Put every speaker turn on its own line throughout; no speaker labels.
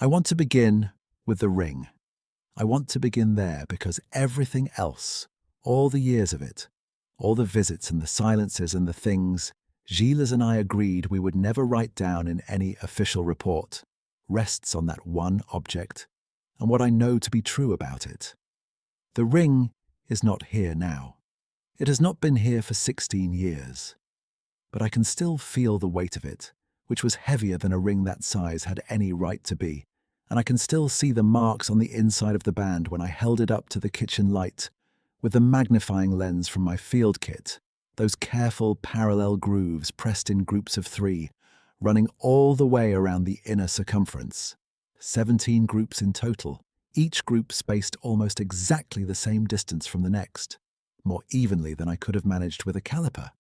I want to begin with the ring. I want to begin there because everything else, all the years of it, all the visits and the silences and the things Gilles and I agreed we would never write down in any official report, rests on that one object and what I know to be true about it. The ring is not here now. It has not been here for 16 years. But I can still feel the weight of it, which was heavier than a ring that size had any right to be, and I can still see the marks on the inside of the band when I held it up to the kitchen light, with the magnifying lens from my field kit, those careful parallel grooves pressed in groups of 3, running all the way around the inner circumference. 17 groups in total, each group spaced almost exactly the same distance from the next, more evenly than I could have managed with a caliper.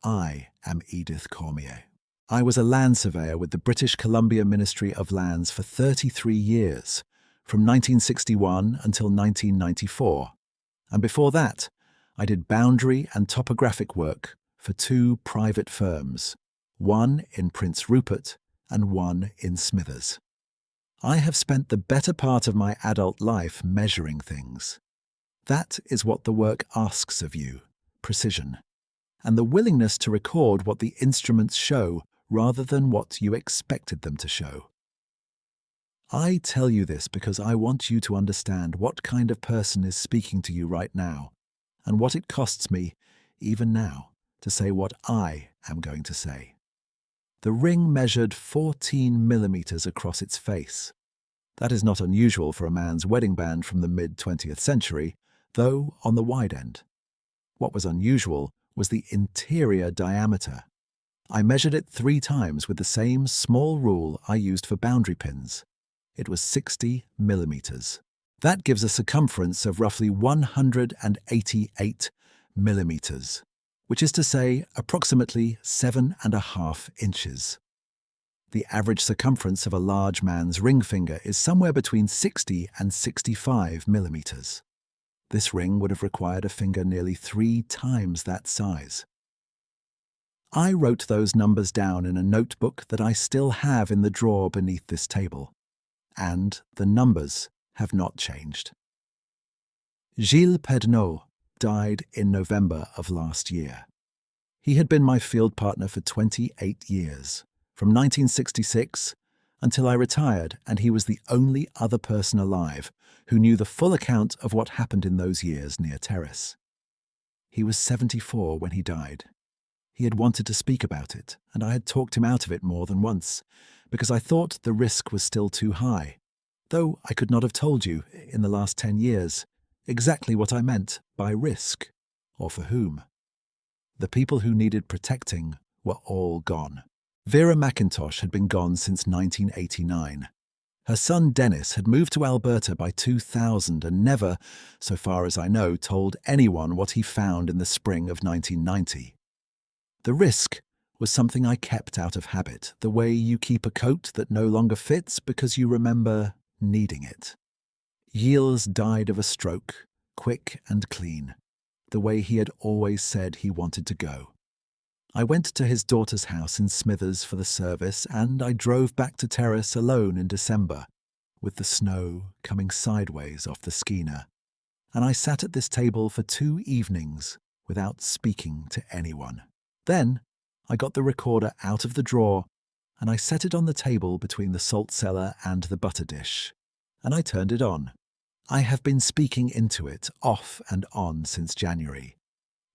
I am Edith Cormier. I was a land surveyor with the British Columbia Ministry of Lands for 33 years, from 1961 until 1994. And before that, I did boundary and topographic work for 2 private firms, one in Prince Rupert and one in Smithers. I have spent the better part of my adult life measuring things. That is what the work asks of you, precision, and the willingness to record what the instruments show rather than what you expected them to show. I tell you this because I want you to understand what kind of person is speaking to you right now, and what it costs me, even now, to say what I am going to say. The ring measured 14 millimeters across its face. That is not unusual for a man's wedding band from the mid-20th century, though on the wide end. What was unusual was the interior diameter. I measured it 3 times with the same small rule I used for boundary pins. It was 60 millimeters. That gives a circumference of roughly 188 millimeters, which is to say approximately 7.5 inches. The average circumference of a large man's ring finger is somewhere between 60 and 65 millimeters. This ring would have required a finger nearly 3 times that size. I wrote those numbers down in a notebook that I still have in the drawer beneath this table, and the numbers have not changed. Gilles Pedneau died in November of last year. He had been my field partner for 28 years, from 1966 until I retired, and he was the only other person alive who knew the full account of what happened in those years near Terrace. He was 74 when he died. He had wanted to speak about it, and I had talked him out of it more than once, because I thought the risk was still too high, though I could not have told you, in the last 10 years, exactly what I meant by risk, or for whom. The people who needed protecting were all gone. Vera McIntosh had been gone since 1989. Her son Dennis had moved to Alberta by 2000 and never, so far as I know, told anyone what he found in the spring of 1990. The risk was something I kept out of habit, the way you keep a coat that no longer fits because you remember needing it. Gilles died of a stroke, quick and clean, the way he had always said he wanted to go. I went to his daughter's house in Smithers for the service, and I drove back to Terrace alone in December, with the snow coming sideways off the Skeena, and I sat at this table for 2 evenings without speaking to anyone. Then I got the recorder out of the drawer, and I set it on the table between the salt cellar and the butter dish, and I turned it on. I have been speaking into it off and on since January.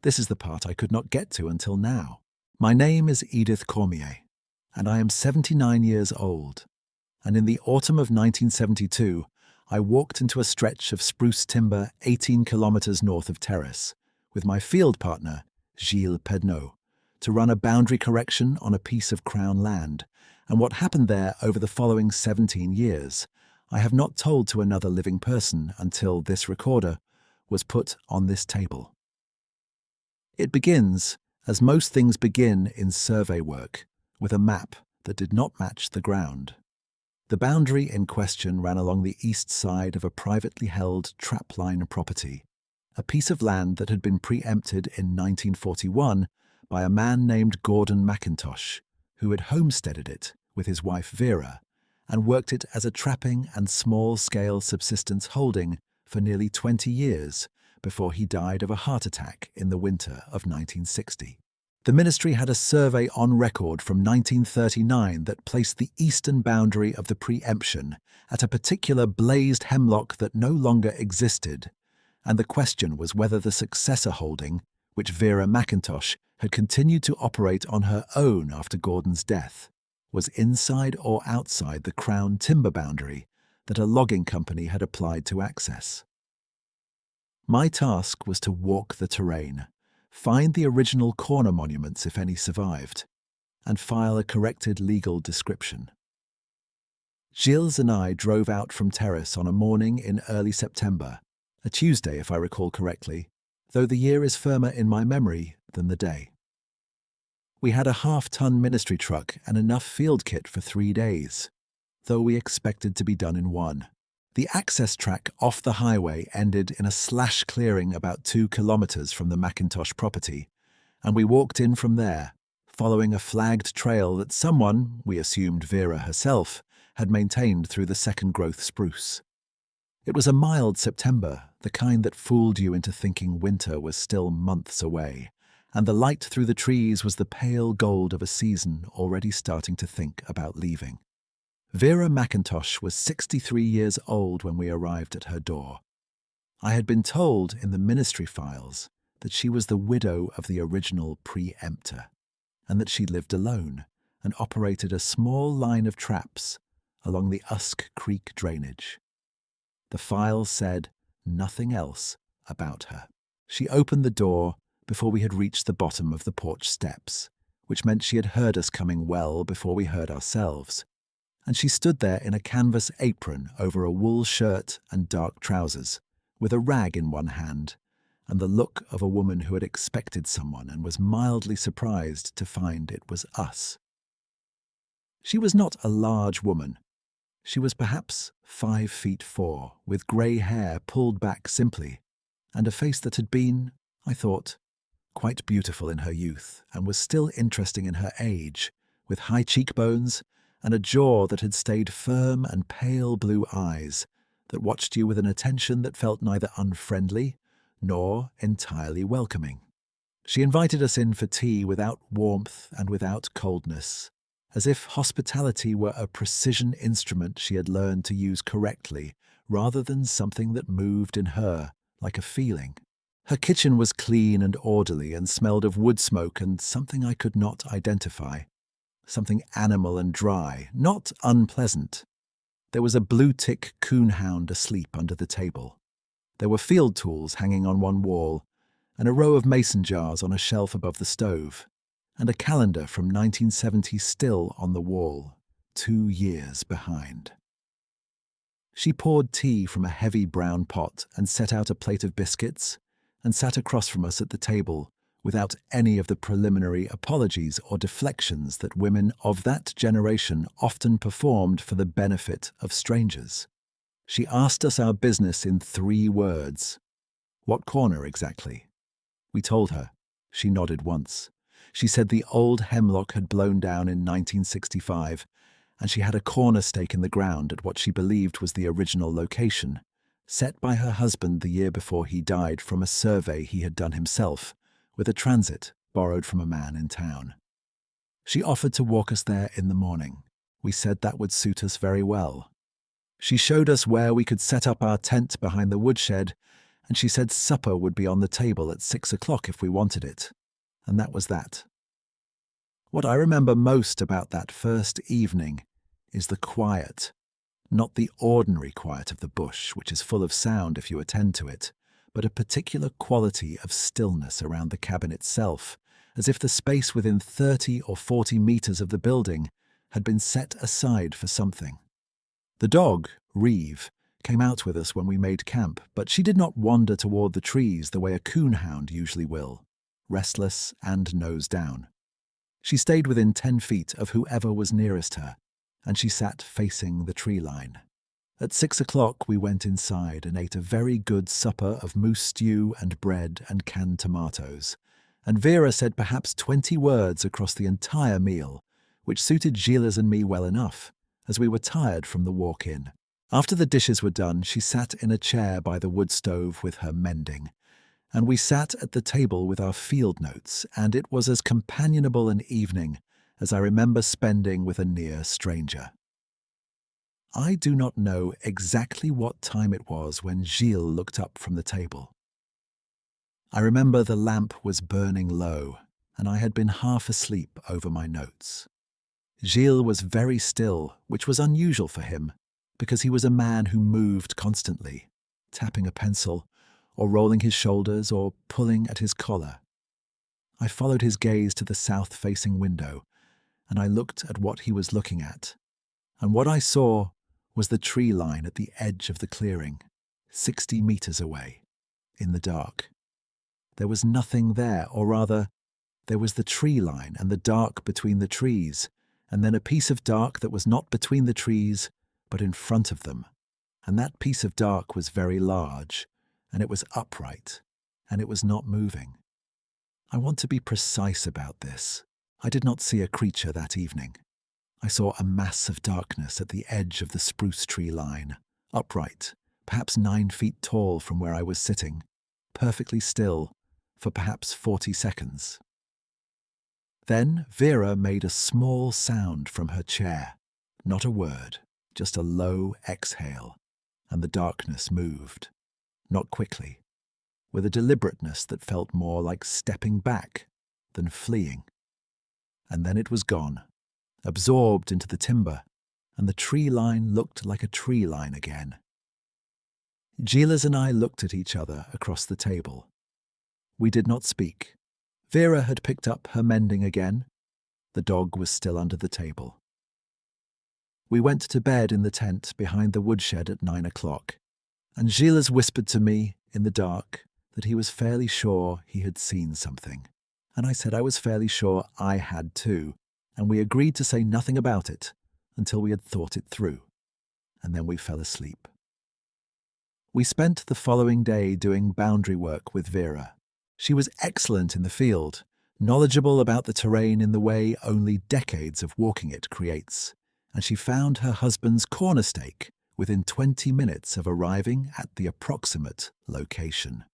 This is the part I could not get to until now. My name is Edith Cormier, and I am 79 years old, and in the autumn of 1972, I walked into a stretch of spruce timber 18 kilometers north of Terrace with my field partner, Gilles Pedneau, to run a boundary correction on a piece of Crown land, and what happened there over the following 17 years, I have not told to another living person until this recorder was put on this table. It begins, as most things begin in survey work, with a map that did not match the ground. The boundary in question ran along the east side of a privately held trapline property, a piece of land that had been preempted in 1941 by a man named Gordon McIntosh, who had homesteaded it with his wife Vera, and worked it as a trapping and small-scale subsistence holding for nearly 20 years before he died of a heart attack in the winter of 1960. The ministry had a survey on record from 1939 that placed the eastern boundary of the preemption at a particular blazed hemlock that no longer existed, and the question was whether the successor holding, which Vera McIntosh had continued to operate on her own after Gordon's death, was inside or outside the Crown timber boundary that a logging company had applied to access. My task was to walk the terrain, find the original corner monuments if any survived, and file a corrected legal description. Gilles and I drove out from Terrace on a morning in early September, a Tuesday if I recall correctly, though the year is firmer in my memory than the day. We had a half-ton ministry truck and enough field kit for 3 days, though we expected to be done in one. The access track off the highway ended in a slash clearing about 2 kilometers from the McIntosh property, and we walked in from there, following a flagged trail that someone, we assumed Vera herself, had maintained through the second-growth spruce. It was a mild September, the kind that fooled you into thinking winter was still months away, and the light through the trees was the pale gold of a season already starting to think about leaving. Vera McIntosh was 63 years old when we arrived at her door. I had been told in the ministry files that she was the widow of the original preemptor, and that she lived alone and operated a small line of traps along the Usk Creek drainage. The file said nothing else about her. She opened the door before we had reached the bottom of the porch steps, which meant she had heard us coming well before we heard ourselves, and she stood there in a canvas apron over a wool shirt and dark trousers, with a rag in one hand, and the look of a woman who had expected someone and was mildly surprised to find it was us. She was not a large woman. She was perhaps 5'4", with grey hair pulled back simply, and a face that had been, I thought, quite beautiful in her youth and was still interesting in her age, with high cheekbones and a jaw that had stayed firm and pale blue eyes that watched you with an attention that felt neither unfriendly nor entirely welcoming. She invited us in for tea without warmth and without coldness, as if hospitality were a precision instrument she had learned to use correctly rather than something that moved in her like a feeling. Her kitchen was clean and orderly and smelled of wood smoke and something I could not identify. Something animal and dry, not unpleasant. There was a blue-tick coonhound asleep under the table. There were field tools hanging on one wall, and a row of mason jars on a shelf above the stove, and a calendar from 1970 still on the wall, 2 years behind. She poured tea from a heavy brown pot and set out a plate of biscuits, and sat across from us at the table, without any of the preliminary apologies or deflections that women of that generation often performed for the benefit of strangers. She asked us our business in 3 words. What corner exactly? We told her. She nodded once. She said the old hemlock had blown down in 1965, and she had a corner stake in the ground at what she believed was the original location, set by her husband the year before he died from a survey he had done himself, with a transit borrowed from a man in town. She offered to walk us there in the morning. We said that would suit us very well. She showed us where we could set up our tent behind the woodshed, and she said supper would be on the table at 6 o'clock if we wanted it. And that was that. What I remember most about that first evening is the quiet, not the ordinary quiet of the bush, which is full of sound if you attend to it, but a particular quality of stillness around the cabin itself, as if the space within 30 or 40 meters of the building had been set aside for something. The dog, Reeve, came out with us when we made camp, but she did not wander toward the trees the way a coonhound usually will, restless and nose down. She stayed within 10 feet of whoever was nearest her, and she sat facing the tree line. At 6 o'clock we went inside and ate a very good supper of moose stew and bread and canned tomatoes, and Vera said perhaps 20 words across the entire meal, which suited Gilles and me well enough, as we were tired from the walk in. After the dishes were done, she sat in a chair by the wood stove with her mending, and we sat at the table with our field notes, and it was as companionable an evening as I remember spending with a near stranger. I do not know exactly what time it was when Gilles looked up from the table. I remember the lamp was burning low, and I had been half asleep over my notes. Gilles was very still, which was unusual for him, because he was a man who moved constantly, tapping a pencil, or rolling his shoulders, or pulling at his collar. I followed his gaze to the south-facing window, and I looked at what he was looking at, and what I saw was the tree line at the edge of the clearing, 60 meters away, in the dark. There was nothing there, or rather, there was the tree line and the dark between the trees, and then a piece of dark that was not between the trees, but in front of them. And that piece of dark was very large, and it was upright, and it was not moving. I want to be precise about this. I did not see a creature that evening. I saw a mass of darkness at the edge of the spruce tree line, upright, perhaps 9 feet tall from where I was sitting, perfectly still, for perhaps 40 seconds. Then Vera made a small sound from her chair, not a word, just a low exhale, and the darkness moved, not quickly, with a deliberateness that felt more like stepping back than fleeing. And then it was gone, absorbed into the timber, and the tree line looked like a tree line again. Gilles and I looked at each other across the table. We did not speak. Vera had picked up her mending again. The dog was still under the table. We went to bed in the tent behind the woodshed at 9 o'clock, and Gilles whispered to me in the dark that he was fairly sure he had seen something, and I said I was fairly sure I had too, and we agreed to say nothing about it until we had thought it through, and then we fell asleep. We spent the following day doing boundary work with Vera. She was excellent in the field, knowledgeable about the terrain in the way only decades of walking it creates, and she found her husband's corner stake within 20 minutes of arriving at the approximate location.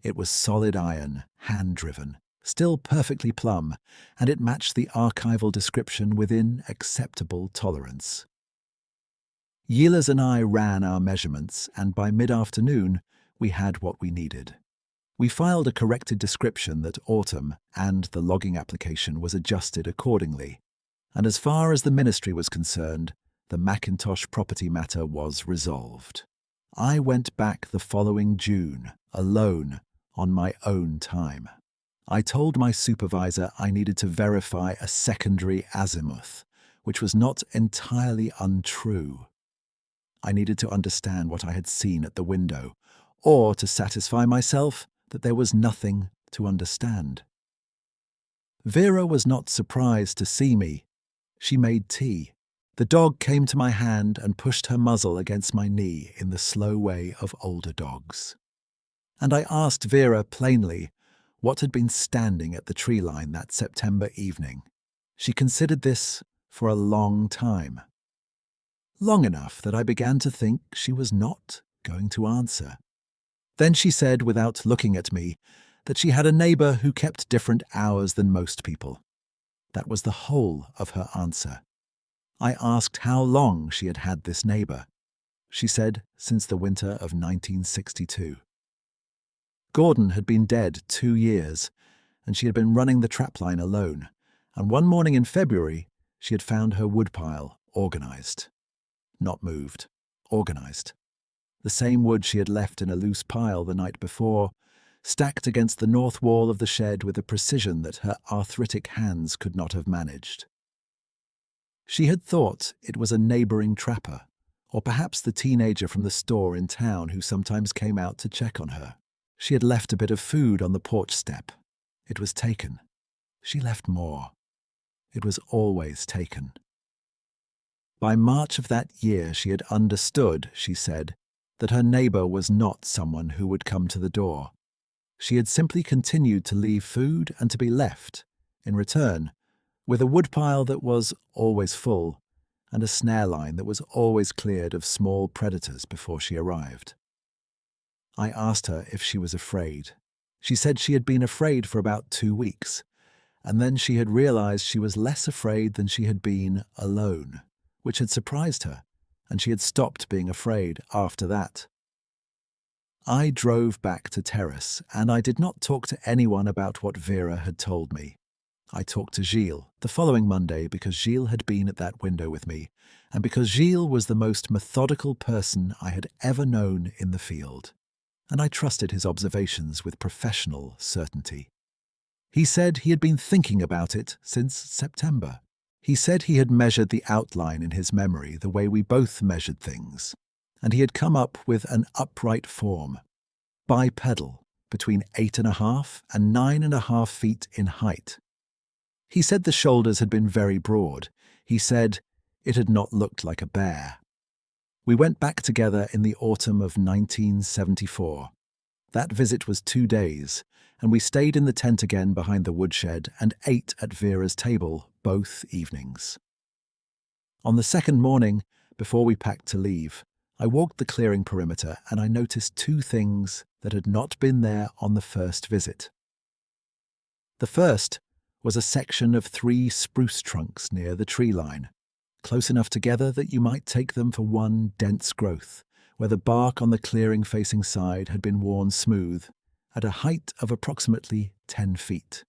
It was solid iron, hand-driven, still perfectly plumb, and it matched the archival description within acceptable tolerance. Gilles and I ran our measurements, and by mid-afternoon we had what we needed. We filed a corrected description that autumn, and the logging application was adjusted accordingly. And as far as the ministry was concerned, the Macintosh property matter was resolved. I went back the following June, alone, on my own time. I told my supervisor I needed to verify a secondary azimuth, which was not entirely untrue. I needed to understand what I had seen at the window, or to satisfy myself that there was nothing to understand. Vera was not surprised to see me. She made tea. The dog came to my hand and pushed her muzzle against my knee in the slow way of older dogs. And I asked Vera plainly what had been standing at the tree line that September evening. She considered this for a long time. Long enough that I began to think she was not going to answer. Then she said, without looking at me, that she had a neighbour who kept different hours than most people. That was the whole of her answer. I asked how long she had had this neighbour. She said since the winter of 1962. Gordon had been dead 2 years, and she had been running the trapline alone, and one morning in February she had found her woodpile organised. Not moved, organised. The same wood she had left in a loose pile the night before, stacked against the north wall of the shed with a precision that her arthritic hands could not have managed. She had thought it was a neighbouring trapper, or perhaps the teenager from the store in town who sometimes came out to check on her. She had left a bit of food on the porch step. It was taken. She left more. It was always taken. By March of that year she had understood, she said, that her neighbour was not someone who would come to the door. She had simply continued to leave food and to be left, in return, with a woodpile that was always full, and a snare line that was always cleared of small predators before she arrived. I asked her if she was afraid. She said she had been afraid for about 2 weeks, and then she had realized she was less afraid than she had been alone, which had surprised her, and she had stopped being afraid after that. I drove back to Terrace, and I did not talk to anyone about what Vera had told me. I talked to Gilles the following Monday because Gilles had been at that window with me, and because Gilles was the most methodical person I had ever known in the field, and I trusted his observations with professional certainty. He said he had been thinking about it since September. He said he had measured the outline in his memory the way we both measured things, and he had come up with an upright form, bipedal, between 8.5 and 9.5 feet in height. He said the shoulders had been very broad. He said it had not looked like a bear. We went back together in the autumn of 1974. That visit was 2 days, and we stayed in the tent again behind the woodshed and ate at Vera's table both evenings. On the second morning, before we packed to leave, I walked the clearing perimeter and I noticed 2 things that had not been there on the first visit. The first was a section of 3 spruce trunks near the tree line, close enough together that you might take them for one dense growth, where the bark on the clearing-facing side had been worn smooth, at a height of approximately 10 feet.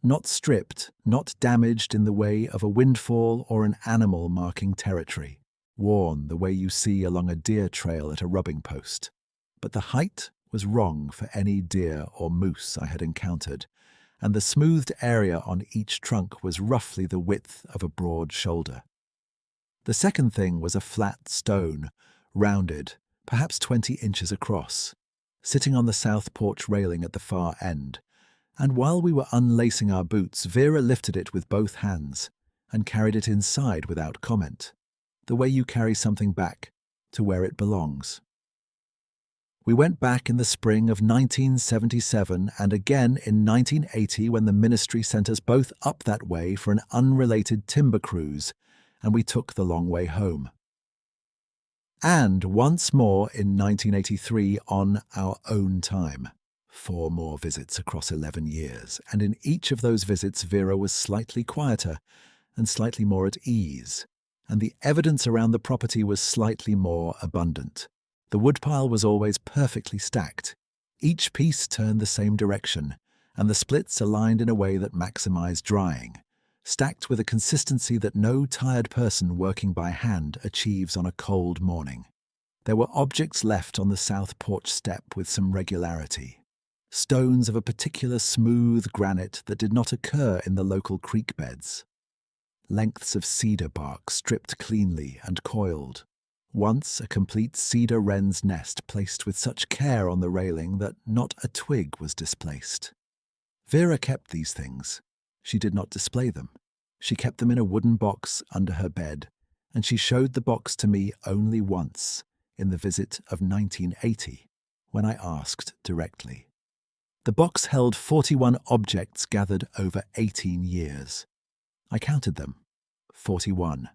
Not stripped, not damaged in the way of a windfall or an animal marking territory, worn the way you see along a deer trail at a rubbing post. But the height was wrong for any deer or moose I had encountered, and the smoothed area on each trunk was roughly the width of a broad shoulder. The second thing was a flat stone, rounded, perhaps 20 inches across, sitting on the south porch railing at the far end, and while we were unlacing our boots, Vera lifted it with both hands and carried it inside without comment, the way you carry something back to where it belongs. We went back in the spring of 1977 and again in 1980 when the ministry sent us both up that way for an unrelated timber cruise, and we took the long way home. And once more in 1983 on our own time. 4 more visits across 11 years, and in each of those visits Vera was slightly quieter and slightly more at ease, and the evidence around the property was slightly more abundant. The woodpile was always perfectly stacked. Each piece turned the same direction, and the splits aligned in a way that maximized drying, stacked with a consistency that no tired person working by hand achieves on a cold morning. There were objects left on the south porch step with some regularity. Stones of a particular smooth granite that did not occur in the local creek beds. Lengths of cedar bark stripped cleanly and coiled. Once a complete cedar wren's nest placed with such care on the railing that not a twig was displaced. Vera kept these things. She did not display them. She kept them in a wooden box under her bed, and she showed the box to me only once, in the visit of 1980, when I asked directly. The box held 41 objects gathered over 18 years. I counted them. 41.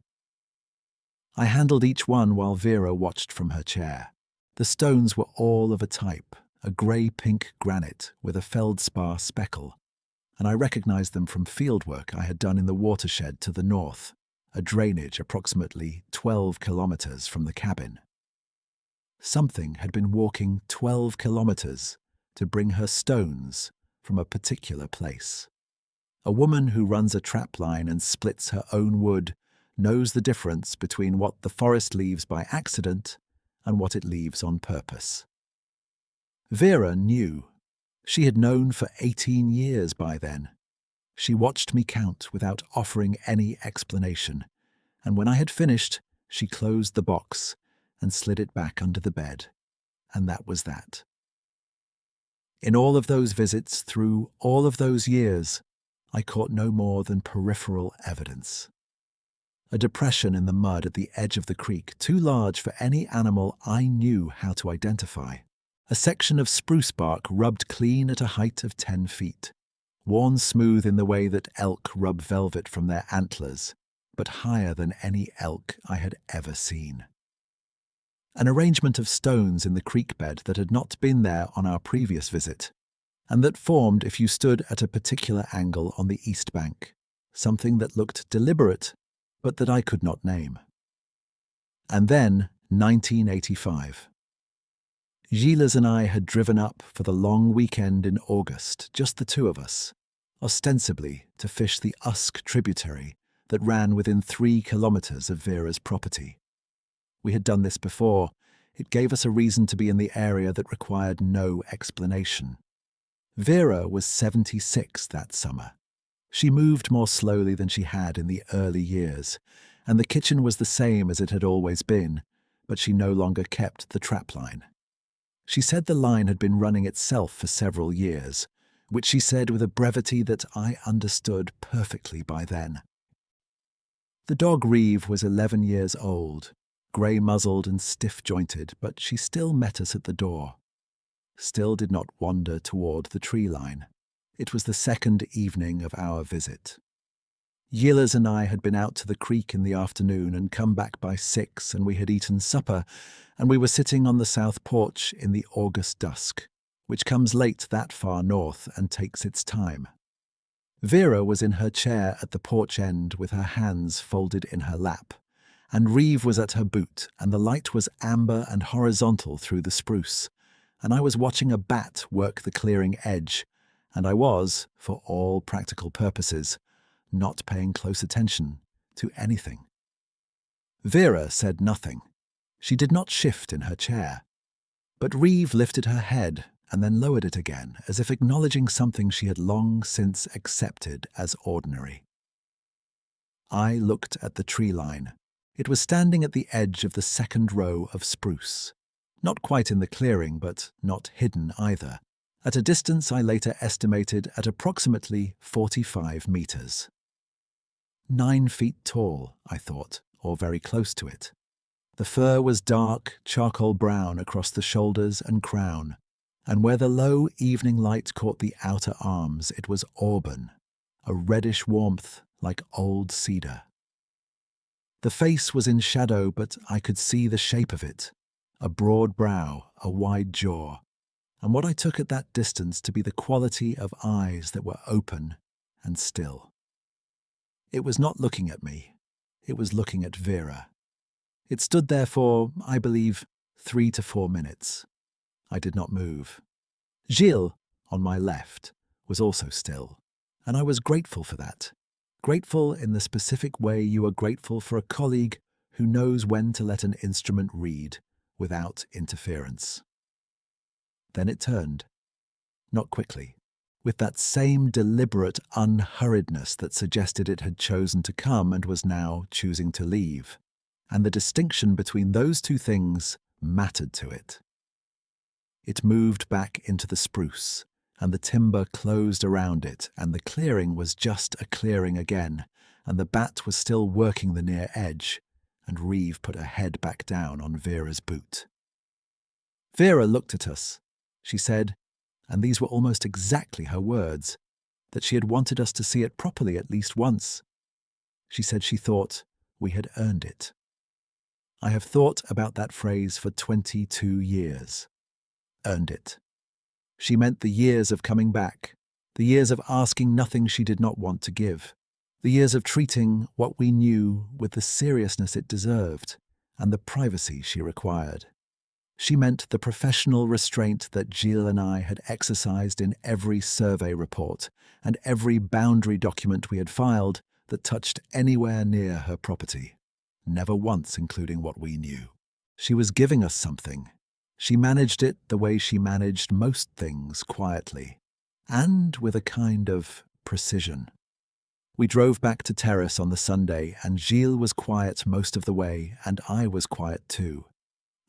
I handled each one while Vera watched from her chair. The stones were all of a type, a grey-pink granite with a feldspar speckle, and I recognized them from fieldwork I had done in the watershed to the north, a drainage approximately 12 kilometers from the cabin. Something had been walking 12 kilometers to bring her stones from a particular place. A woman who runs a trapline and splits her own wood knows the difference between what the forest leaves by accident and what it leaves on purpose. Vera knew. She had known for 18 years by then. She watched me count without offering any explanation, and when I had finished, she closed the box and slid it back under the bed, and that was that. In all of those visits, through all of those years, I caught no more than peripheral evidence. A depression in the mud at the edge of the creek, too large for any animal I knew how to identify. A section of spruce bark rubbed clean at a height of 10 feet, worn smooth in the way that elk rub velvet from their antlers, but higher than any elk I had ever seen. An arrangement of stones in the creek bed that had not been there on our previous visit, and that formed if you stood at a particular angle on the east bank, something that looked deliberate, but that I could not name. And then 1985. Gilles and I had driven up for the long weekend in August, just the two of us, ostensibly to fish the Usk tributary that ran within 3 kilometers of Vera's property. We had done this before. It gave us a reason to be in the area that required no explanation. Vera was 76 that summer. She moved more slowly than she had in the early years, and the kitchen was the same as it had always been, but she no longer kept the trapline. She said the line had been running itself for several years, which she said with a brevity that I understood perfectly by then. The dog Reeve was 11 years old, grey-muzzled and stiff-jointed, but she still met us at the door. Still did not wander toward the tree line. It was the second evening of our visit. Gilles and I had been out to the creek in the afternoon and come back by 6, and we had eaten supper, and we were sitting on the south porch in the August dusk, which comes late that far north and takes its time. Vera was in her chair at the porch end with her hands folded in her lap, and Reeve was at her boot, and the light was amber and horizontal through the spruce, and I was watching a bat work the clearing edge, and I was, for all practical purposes, not paying close attention to anything. Vera said nothing. She did not shift in her chair. But Reeve lifted her head and then lowered it again, as if acknowledging something she had long since accepted as ordinary. I looked at the tree line. It was standing at the edge of the second row of spruce, not quite in the clearing, but not hidden either, at a distance I later estimated at approximately 45 meters. 9 feet tall, I thought, or very close to it. The fur was dark, charcoal brown across the shoulders and crown, and where the low evening light caught the outer arms, it was auburn, a reddish warmth like old cedar. The face was in shadow, but I could see the shape of it, a broad brow, a wide jaw, and what I took at that distance to be the quality of eyes that were open and still. It was not looking at me. It was looking at Vera. It stood there for, I believe, 3 to 4 minutes. I did not move. Gilles, on my left, was also still, and I was grateful for that. Grateful in the specific way you are grateful for a colleague who knows when to let an instrument read without interference. Then it turned. Not quickly, with that same deliberate unhurriedness that suggested it had chosen to come and was now choosing to leave. And the distinction between those two things mattered to it. It moved back into the spruce, and the timber closed around it, and the clearing was just a clearing again, and the bat was still working the near edge, and Reeve put her head back down on Vera's boot. Vera looked at us. She said, and these were almost exactly her words, that she had wanted us to see it properly at least once. She said she thought we had earned it. I have thought about that phrase for 22 years. Earned it. She meant the years of coming back, the years of asking nothing she did not want to give, the years of treating what we knew with the seriousness it deserved and the privacy she required. She meant the professional restraint that Gilles and I had exercised in every survey report and every boundary document we had filed that touched anywhere near her property, never once including what we knew. She was giving us something. She managed it the way she managed most things, quietly, and with a kind of precision. We drove back to Terrace on the Sunday, and Gilles was quiet most of the way, and I was quiet too.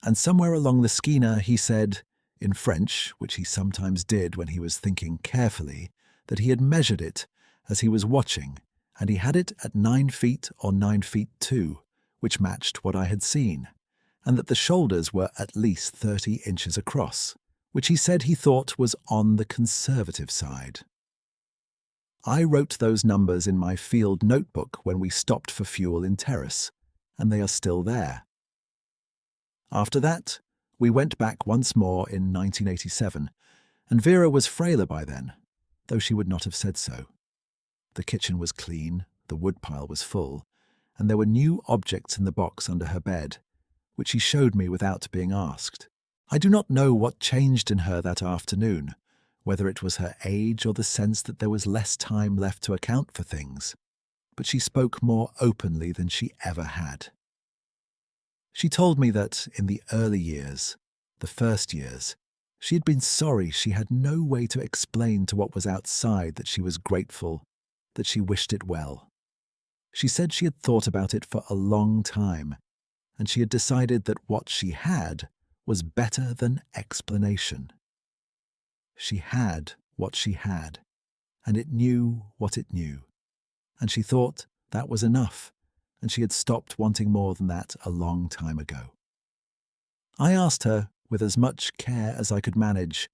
And somewhere along the skeena he said, in French, which he sometimes did when he was thinking carefully, that he had measured it as he was watching, and he had it at 9 feet or 9 feet 2, which matched what I had seen, and that the shoulders were at least 30 inches across, which he said he thought was on the conservative side. I wrote those numbers in my field notebook when we stopped for fuel in Terrace, and they are still there. After that, we went back once more in 1987, and Vera was frailer by then, though she would not have said so. The kitchen was clean, the woodpile was full, and there were new objects in the box under her bed, which she showed me without being asked. I do not know what changed in her that afternoon, whether it was her age or the sense that there was less time left to account for things, but she spoke more openly than she ever had. She told me that in the early years, the first years, she had been sorry she had no way to explain to what was outside that she was grateful, that she wished it well. She said she had thought about it for a long time, and she had decided that what she had was better than explanation. She had what she had, and it knew what it knew, and she thought that was enough, and she had stopped wanting more than that a long time ago. I asked her, with as much care as I could manage,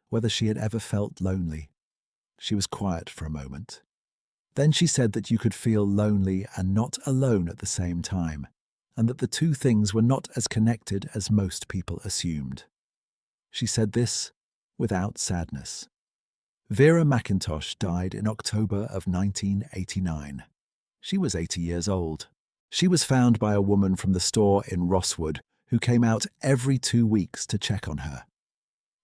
whether she had ever felt lonely. She was quiet for a moment. Then she said that you could feel lonely and not alone at the same time, and that the two things were not as connected as most people assumed. She said this without sadness. Vera McIntosh died in October of 1989. She was 80 years old. She was found by a woman from the store in Rosswood who came out every 2 weeks to check on her.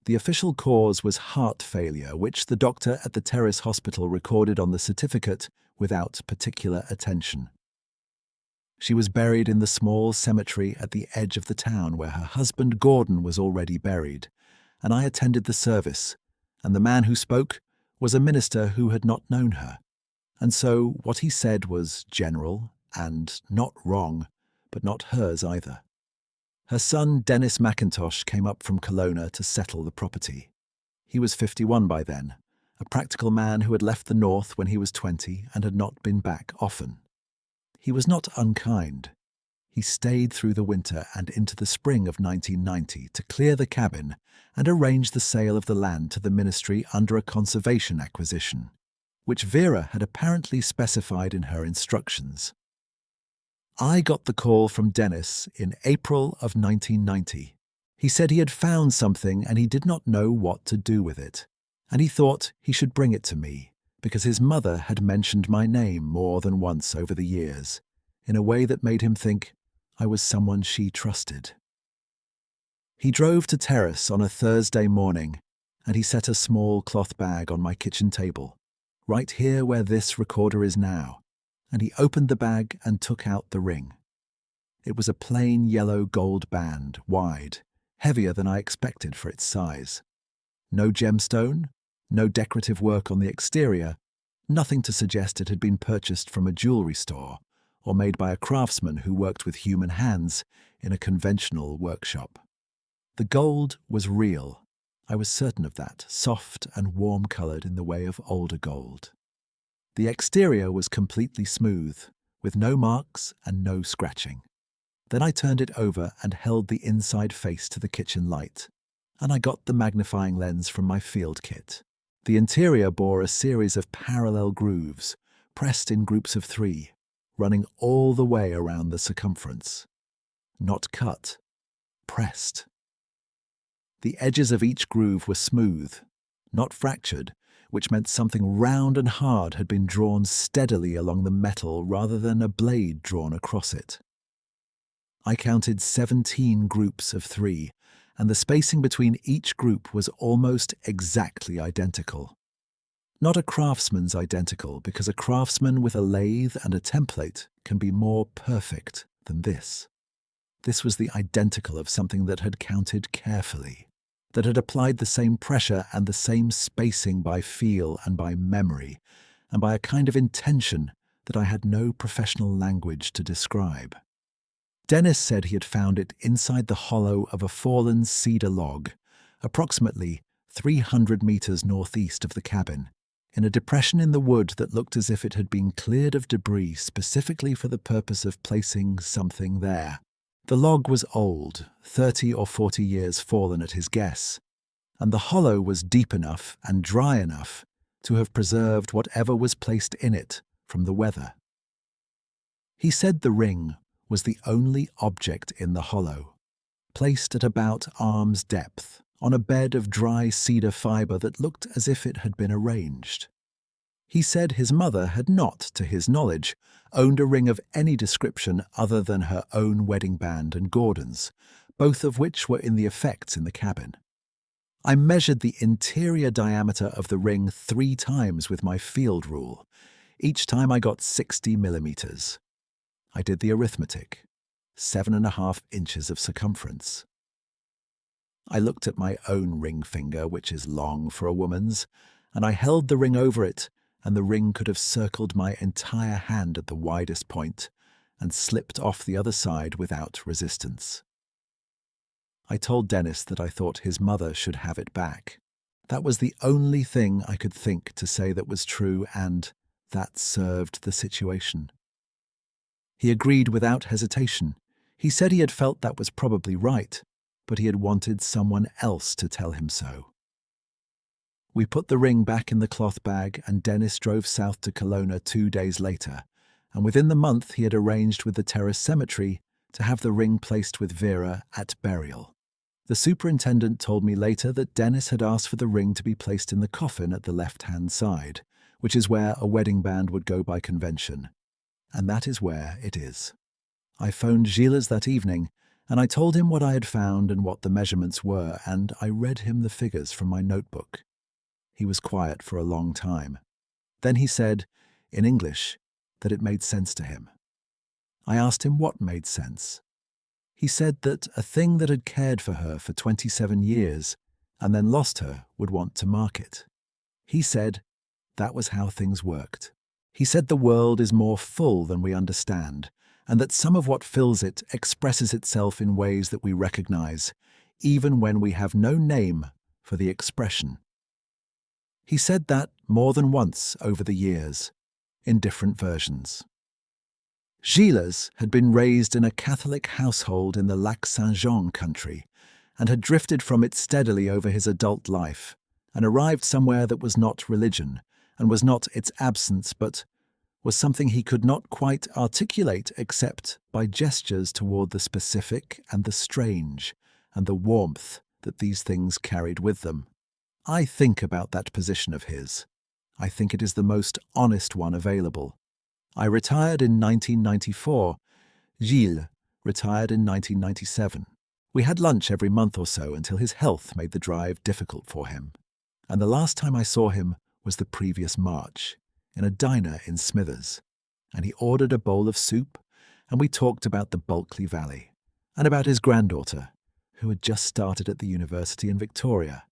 The official cause was heart failure, which the doctor at the Terrace Hospital recorded on the certificate without particular attention. She was buried in the small cemetery at the edge of the town where her husband Gordon was already buried, and I attended the service, and the man who spoke was a minister who had not known her, and so what he said was general and not wrong, but not hers either. Her son Dennis McIntosh came up from Kelowna to settle the property. He was 51 by then, a practical man who had left the north when he was 20 and had not been back often. He was not unkind. He stayed through the winter and into the spring of 1990 to clear the cabin and arrange the sale of the land to the ministry under a conservation acquisition, which Vera had apparently specified in her instructions. I got the call from Dennis in April of 1990. He said he had found something and he did not know what to do with it, and he thought he should bring it to me because his mother had mentioned my name more than once over the years, in a way that made him think I was someone she trusted. He drove to Terrace on a Thursday morning, and he set a small cloth bag on my kitchen table, right here where this recorder is now, and he opened the bag and took out the ring. It was a plain yellow gold band, wide, heavier than I expected for its size. No gemstone, no decorative work on the exterior, nothing to suggest it had been purchased from a jewelry store or made by a craftsman who worked with human hands in a conventional workshop. The gold was real. I was certain of that, soft and warm-coloured in the way of older gold. The exterior was completely smooth, with no marks and no scratching. Then I turned it over and held the inside face to the kitchen light, and I got the magnifying lens from my field kit. The interior bore a series of parallel grooves, pressed in groups of 3, running all the way around the circumference. Not cut, pressed. The edges of each groove were smooth, not fractured, which meant something round and hard had been drawn steadily along the metal rather than a blade drawn across it. I counted 17 groups of 3, and the spacing between each group was almost exactly identical. Not a craftsman's identical, because a craftsman with a lathe and a template can be more perfect than this. This was the identical of something that had counted carefully, that had applied the same pressure and the same spacing by feel and by memory, and by a kind of intention that I had no professional language to describe. Dennis said he had found it inside the hollow of a fallen cedar log, approximately 300 meters northeast of the cabin, in a depression in the wood that looked as if it had been cleared of debris specifically for the purpose of placing something there. The log was old, 30 or 40 years fallen at his guess, and the hollow was deep enough and dry enough to have preserved whatever was placed in it from the weather. He said the ring was the only object in the hollow, placed at about arm's depth on a bed of dry cedar fibre that looked as if it had been arranged. He said his mother had not, to his knowledge, owned a ring of any description other than her own wedding band and Gordon's, both of which were in the effects in the cabin. I measured the interior diameter of the ring 3 times with my field rule. Each time I got 60 millimeters. I did the arithmetic. 7.5 inches of circumference. I looked at my own ring finger, which is long for a woman's, and I held the ring over it, and the ring could have circled my entire hand at the widest point and slipped off the other side without resistance. I told Dennis that I thought his mother should have it back. That was the only thing I could think to say that was true, and that served the situation. He agreed without hesitation. He said he had felt that was probably right, but he had wanted someone else to tell him so. We put the ring back in the cloth bag, and Dennis drove south to Kelowna 2 days later, and within the month he had arranged with the Terrace cemetery to have the ring placed with Vera at burial. The superintendent told me later that Dennis had asked for the ring to be placed in the coffin at the left-hand side, which is where a wedding band would go by convention. And that is where it is. I phoned Gilles that evening, and I told him what I had found and what the measurements were, and I read him the figures from my notebook. He was quiet for a long time. Then he said, in English, that it made sense to him. I asked him what made sense. He said that a thing that had cared for her for 27 years and then lost her would want to mark it. He said that was how things worked. He said the world is more full than we understand, and that some of what fills it expresses itself in ways that we recognize, even when we have no name for the expression. He said that more than once over the years, in different versions. Gilles had been raised in a Catholic household in the Lac Saint-Jean country and had drifted from it steadily over his adult life and arrived somewhere that was not religion and was not its absence but was something he could not quite articulate except by gestures toward the specific and the strange and the warmth that these things carried with them. I think about that position of his. I think it is the most honest one available. I retired in 1994. Gilles retired in 1997. We had lunch every month or so until his health made the drive difficult for him. And the last time I saw him was the previous March, in a diner in Smithers. And he ordered a bowl of soup, and we talked about the Bulkley Valley, and about his granddaughter, who had just started at the university in Victoria.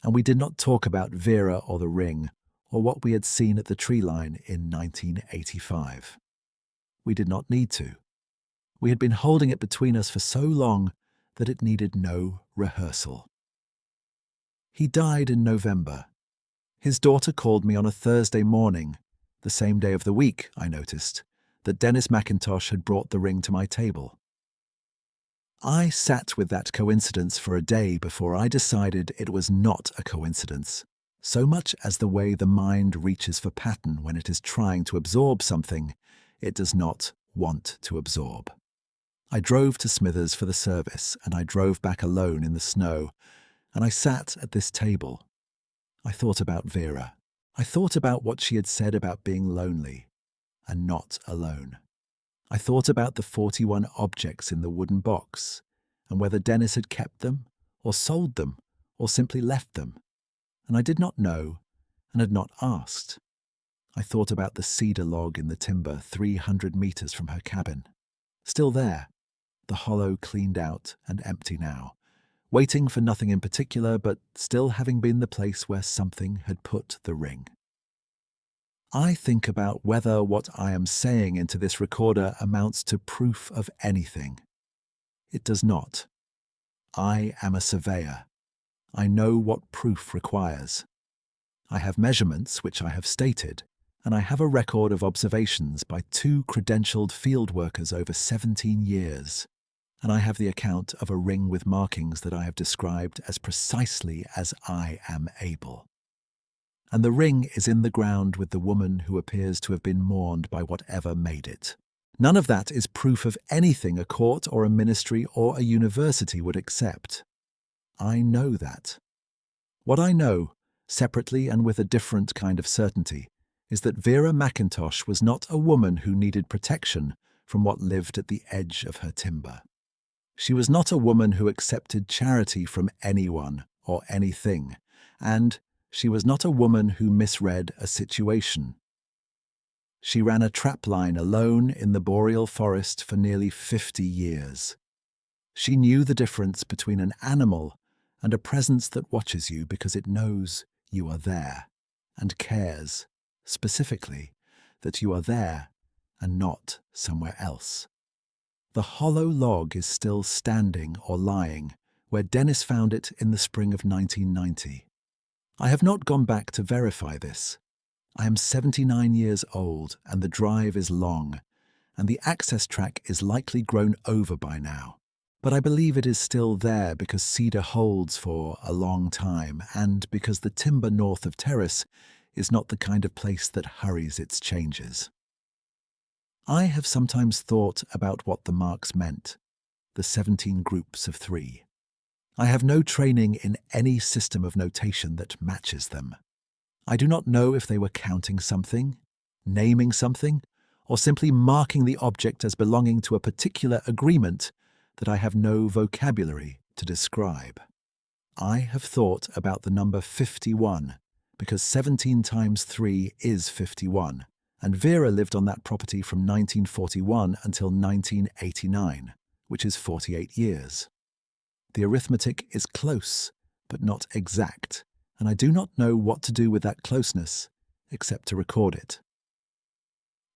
And we did not talk about Vera or the ring, or what we had seen at the tree line in 1985. We did not need to. We had been holding it between us for so long that it needed no rehearsal. He died in November. His daughter called me on a Thursday morning, the same day of the week, I noticed, that Dennis McIntosh had brought the ring to my table. I sat with that coincidence for a day before I decided it was not a coincidence, so much as the way the mind reaches for pattern when it is trying to absorb something it does not want to absorb. I drove to Smithers for the service, and I drove back alone in the snow, and I sat at this table. I thought about Vera. I thought about what she had said about being lonely and not alone. I thought about the 41 objects in the wooden box and whether Dennis had kept them or sold them or simply left them. And I did not know and had not asked. I thought about the cedar log in the timber 300 meters from her cabin. Still there, the hollow cleaned out and empty now, waiting for nothing in particular, but still having been the place where something had put the ring. I think about whether what I am saying into this recorder amounts to proof of anything. It does not. I am a surveyor. I know what proof requires. I have measurements which I have stated, and I have a record of observations by 2 credentialed field workers over 17 years. And I have the account of a ring with markings that I have described as precisely as I am able. and the ring is in the ground with the woman who appears to have been mourned by whatever made it. None of that is proof of anything a court or a ministry or a university would accept. I know that. What I know, separately and with a different kind of certainty, is that Vera McIntosh was not a woman who needed protection from what lived at the edge of her timber. She was not a woman who accepted charity from anyone or anything, and she was not a woman who misread a situation. She ran a trapline alone in the boreal forest for nearly 50 years. She knew the difference between an animal and a presence that watches you because it knows you are there and cares, specifically, that you are there and not somewhere else. The hollow log is still standing or lying where Dennis found it in the spring of 1990. I have not gone back to verify this. I am 79 years old and the drive is long, and the access track is likely grown over by now. But I believe it is still there because cedar holds for a long time and because the timber north of Terrace is not the kind of place that hurries its changes. I have sometimes thought about what the marks meant, the 17 groups of 3. I have no training in any system of notation that matches them. I do not know if they were counting something, naming something, or simply marking the object as belonging to a particular agreement that I have no vocabulary to describe. I have thought about the number 51 because 17 times 3 is 51, and Vera lived on that property from 1941 until 1989, which is 48 years. The arithmetic is close, but not exact, and I do not know what to do with that closeness, except to record it.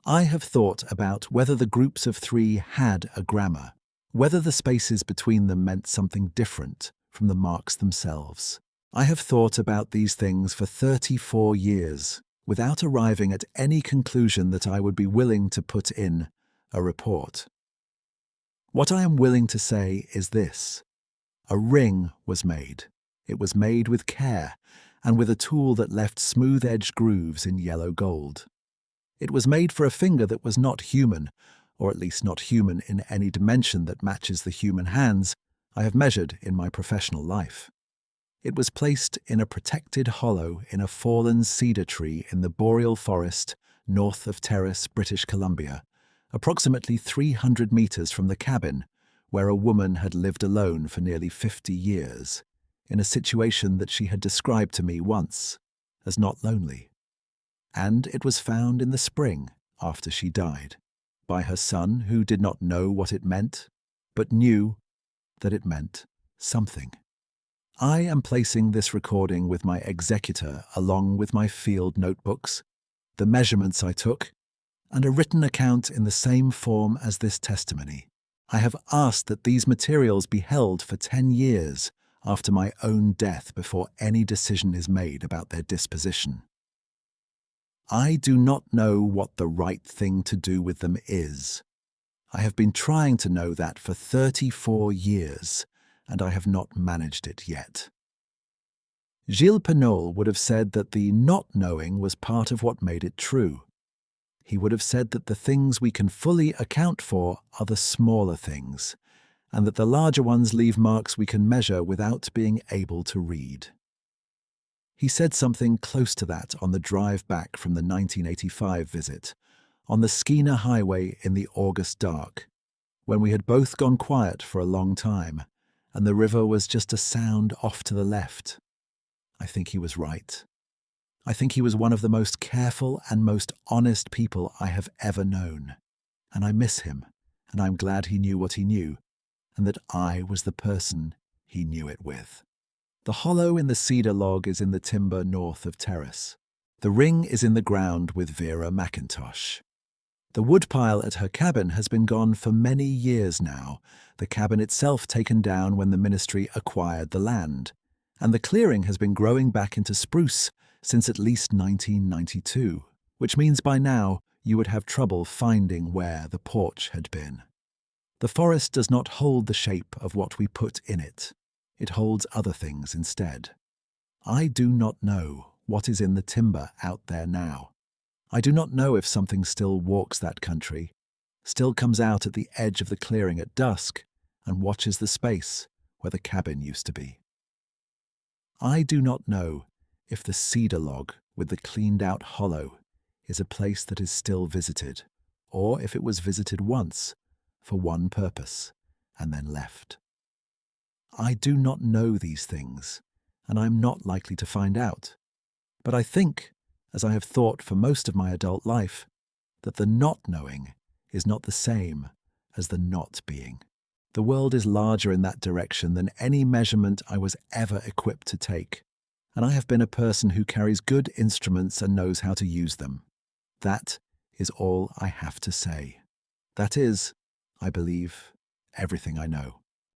I have thought about whether the groups of 3 had a grammar, whether the spaces between them meant something different from the marks themselves. I have thought about these things for 34 years, without arriving at any conclusion that I would be willing to put in a report. What I am willing to say is this. A ring was made. It was made with care, and with a tool that left smooth-edged grooves in yellow gold. It was made for a finger that was not human, or at least not human in any dimension that matches the human hands I have measured in my professional life. It was placed in a protected hollow in a fallen cedar tree in the boreal forest north of Terrace, British Columbia, approximately 300 meters from the cabin where a woman had lived alone for nearly 50 years, in a situation that she had described to me once as not lonely. And it was found in the spring after she died, by her son who did not know what it meant, but knew that it meant something. I am placing this recording with my executor along with my field notebooks, the measurements I took, and a written account in the same form as this testimony. I have asked that these materials be held for 10 years after my own death before any decision is made about their disposition. I do not know what the right thing to do with them is. I have been trying to know that for 34 years, and I have not managed it yet. Gilles Penol would have said that the not knowing was part of what made it true. He would have said that the things we can fully account for are the smaller things, and that the larger ones leave marks we can measure without being able to read. He said something close to that on the drive back from the 1985 visit, on the Skeena Highway in the August dark, when we had both gone quiet for a long time, and the river was just a sound off to the left. I think he was right. I think he was one of the most careful and most honest people I have ever known, and I miss him, and I'm glad he knew what he knew, and that I was the person he knew it with. The hollow in the cedar log is in the timber north of Terrace. The ring is in the ground with Vera McIntosh. The woodpile at her cabin has been gone for many years now, the cabin itself taken down when the ministry acquired the land, and the clearing has been growing back into spruce since at least 1992, which means by now you would have trouble finding where the porch had been. The forest does not hold the shape of what we put in it. It holds other things instead. I do not know what is in the timber out there now. I do not know if something still walks that country, still comes out at the edge of the clearing at dusk and watches the space where the cabin used to be. I do not know if the cedar log with the cleaned-out hollow is a place that is still visited, or if it was visited once for one purpose and then left. I do not know these things, and I'm not likely to find out. But I think, as I have thought for most of my adult life, that the not knowing is not the same as the not being. The world is larger in that direction than any measurement I was ever equipped to take, and I have been a person who carries good instruments and knows how to use them. That is all I have to say. That is, I believe, everything I know.